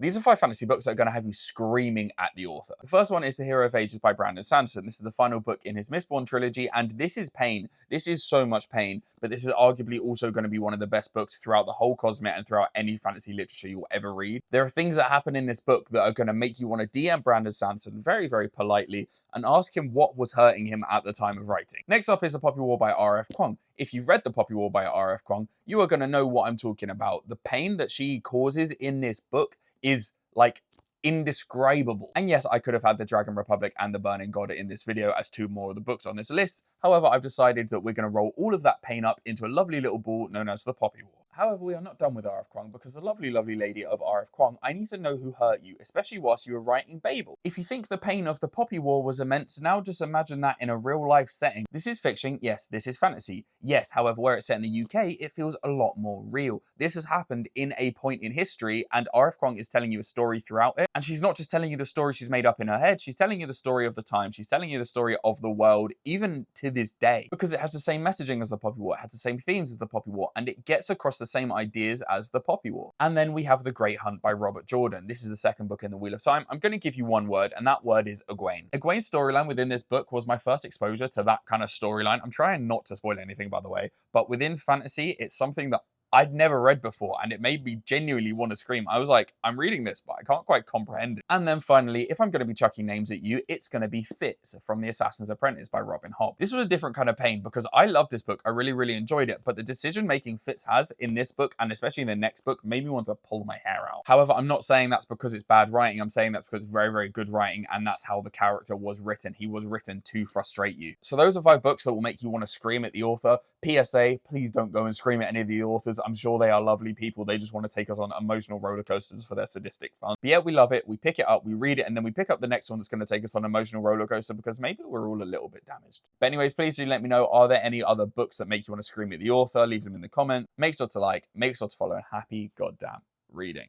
These are 5 fantasy books that are going to have you screaming at the author. The first one is The Hero of Ages by Brandon Sanderson. This is the final book in his Mistborn trilogy, and this is pain. This is so much pain, but this is arguably also going to be one of the best books throughout the whole Cosmere and throughout any fantasy literature you'll ever read. There are things that happen in this book that are going to make you want to DM Brandon Sanderson very, very politely and ask him what was hurting him at the time of writing. Next up is The Poppy War by R.F. Kuang. If you've read The Poppy War by R.F. Kuang, you are going to know what I'm talking about. The pain that she causes in this book is like indescribable. And yes, I could have had the Dragon Republic and the Burning God in this video as 2 more of the books on this list. However, I've decided that we're going to roll all of that pain up into a lovely little ball known as the Poppy War. However, we are not done with R.F. Kuang, because the lovely, lovely lady of R.F. Kuang, I need to know who hurt you, especially whilst you were writing Babel. If you think the pain of the Poppy War was immense, now just imagine that in a real-life setting. This is fiction, yes, this is fantasy, yes, however, where it's set in the UK, it feels a lot more real. This has happened in a point in history, and R.F. Kuang is telling you a story throughout it, and she's not just telling you the story she's made up in her head, she's telling you the story of the time, she's telling you the story of the world, even to this day, because it has the same messaging as the Poppy War, it has the same themes as the Poppy War, and it gets across the same ideas as the Poppy War. And then we have The Great Hunt by Robert Jordan. This is the second book in the Wheel of Time. I'm going to give you one word, and that word is Egwene. Egwene's storyline within this book was my first exposure to that kind of storyline. I'm trying not to spoil anything, by the way, but within fantasy, it's something that I'd never read before, and it made me genuinely want to scream. I was like, I'm reading this, but I can't quite comprehend it. And then finally, if I'm going to be chucking names at you, it's going to be Fitz from The Assassin's Apprentice by Robin Hobb. This was a different kind of pain because I loved this book. I really, really enjoyed it, but the decision-making Fitz has in this book, and especially in the next book, made me want to pull my hair out. However, I'm not saying that's because it's bad writing. I'm saying that's because it's very, very good writing, and that's how the character was written. He was written to frustrate you. So those are 5 books that will make you want to scream at the author. PSA, please don't go and scream at any of the authors. I'm sure they are lovely people. They just want to take us on emotional roller coasters for their sadistic fun. But yeah, we love it. We pick it up, we read it, and then we pick up the next one that's going to take us on an emotional roller coaster because maybe we're all a little bit damaged. But anyways, please do let me know, are there any other books that make you want to scream at the author? Leave them in the comments. Make sure to like, make sure to follow, and happy goddamn reading.